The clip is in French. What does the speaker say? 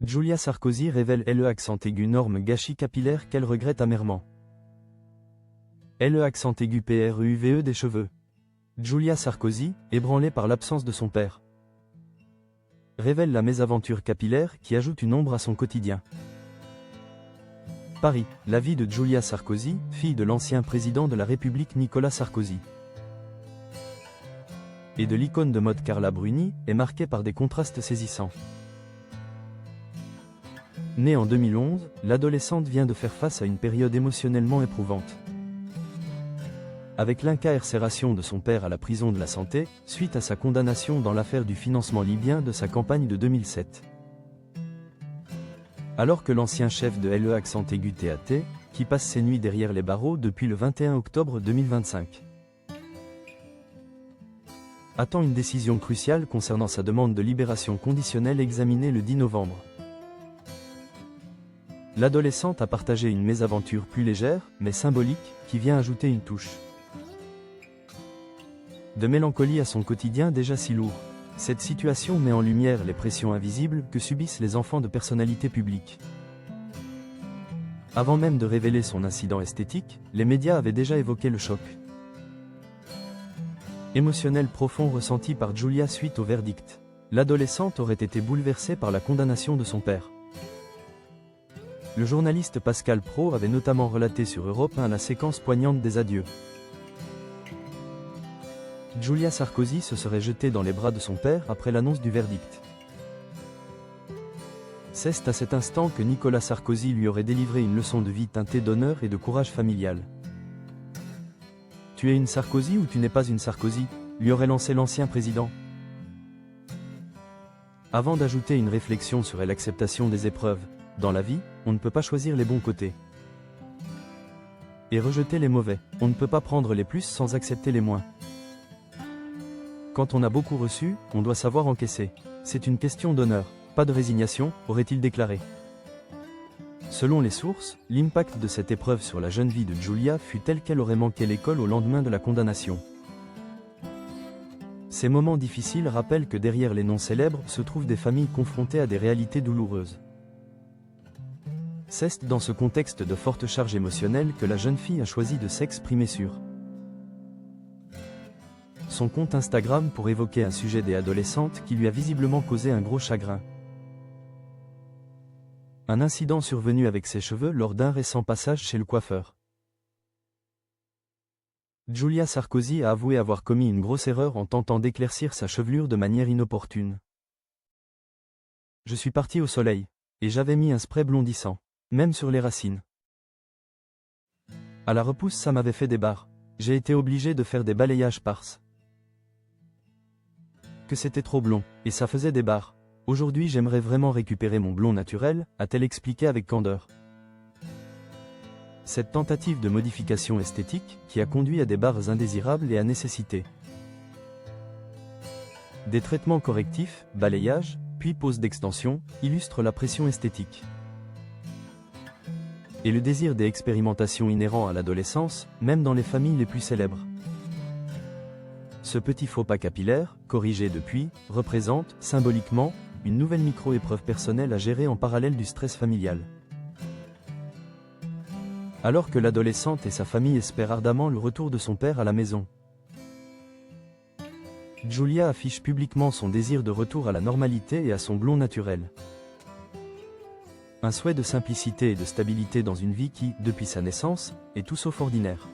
Julia Sarkozy révèle le accent aigu norme gâchis capillaire qu'elle regrette amèrement. Le accent aigu PRUVE des cheveux. Julia Sarkozy, ébranlée par l'absence de son père, révèle la mésaventure capillaire qui ajoute une ombre à son quotidien. Paris, la vie de Julia Sarkozy, fille de l'ancien président de la République Nicolas Sarkozy, et de l'icône de mode Carla Bruni, est marquée par des contrastes saisissants. Née en 2011, l'adolescente vient de faire face à une période émotionnellement éprouvante. Avec l'incarcération de son père à la prison de la Santé, suite à sa condamnation dans l'affaire du financement libyen de sa campagne de 2007. Alors que l'ancien chef de LE accent aigu TAT, qui passe ses nuits derrière les barreaux depuis le 21 octobre 2025, attend une décision cruciale concernant sa demande de libération conditionnelle examinée le 10 novembre. L'adolescente a partagé une mésaventure plus légère, mais symbolique, qui vient ajouter une touche de mélancolie à son quotidien déjà si lourd. Cette situation met en lumière les pressions invisibles que subissent les enfants de personnalités publiques. Avant même de révéler son incident esthétique, les médias avaient déjà évoqué le choc émotionnel profond ressenti par Julia suite au verdict. L'adolescente aurait été bouleversée par la condamnation de son père. Le journaliste Pascal Praud avait notamment relaté sur Europe 1 la séquence poignante des adieux. Julia Sarkozy se serait jetée dans les bras de son père après l'annonce du verdict. C'est à cet instant que Nicolas Sarkozy lui aurait délivré une leçon de vie teintée d'honneur et de courage familial. « Tu es une Sarkozy ou tu n'es pas une Sarkozy ?» lui aurait lancé l'ancien président. Avant d'ajouter une réflexion sur l'acceptation des épreuves, dans la vie, on ne peut pas choisir les bons côtés et rejeter les mauvais. On ne peut pas prendre les plus sans accepter les moins. Quand on a beaucoup reçu, on doit savoir encaisser. C'est une question d'honneur, pas de résignation, aurait-il déclaré. Selon les sources, l'impact de cette épreuve sur la jeune vie de Julia fut tel qu'elle aurait manqué l'école au lendemain de la condamnation. Ces moments difficiles rappellent que derrière les noms célèbres se trouvent des familles confrontées à des réalités douloureuses. C'est dans ce contexte de forte charge émotionnelle que la jeune fille a choisi de s'exprimer sur son compte Instagram pour évoquer un sujet des adolescentes qui lui a visiblement causé un gros chagrin. Un incident survenu avec ses cheveux lors d'un récent passage chez le coiffeur. Julia Sarkozy a avoué avoir commis une grosse erreur en tentant d'éclaircir sa chevelure de manière inopportune. « Je suis partie au soleil, et j'avais mis un spray blondissant, même sur les racines. À la repousse ça m'avait fait des barres, j'ai été obligée de faire des balayages parses. Que c'était trop blond, et ça faisait des barres. Aujourd'hui j'aimerais vraiment récupérer mon blond naturel, a-t-elle expliqué avec candeur. Cette tentative de modification esthétique, qui a conduit à des barres indésirables et à nécessiter des traitements correctifs, balayage, puis pose d'extension, illustre la pression esthétique et le désir des expérimentations inhérents à l'adolescence, même dans les familles les plus célèbres. Ce petit faux pas capillaire, corrigé depuis, représente, symboliquement, une nouvelle micro-épreuve personnelle à gérer en parallèle du stress familial. Alors que l'adolescente et sa famille espèrent ardemment le retour de son père à la maison, Julia affiche publiquement son désir de retour à la normalité et à son blond naturel. Un souhait de simplicité et de stabilité dans une vie qui, depuis sa naissance, est tout sauf ordinaire.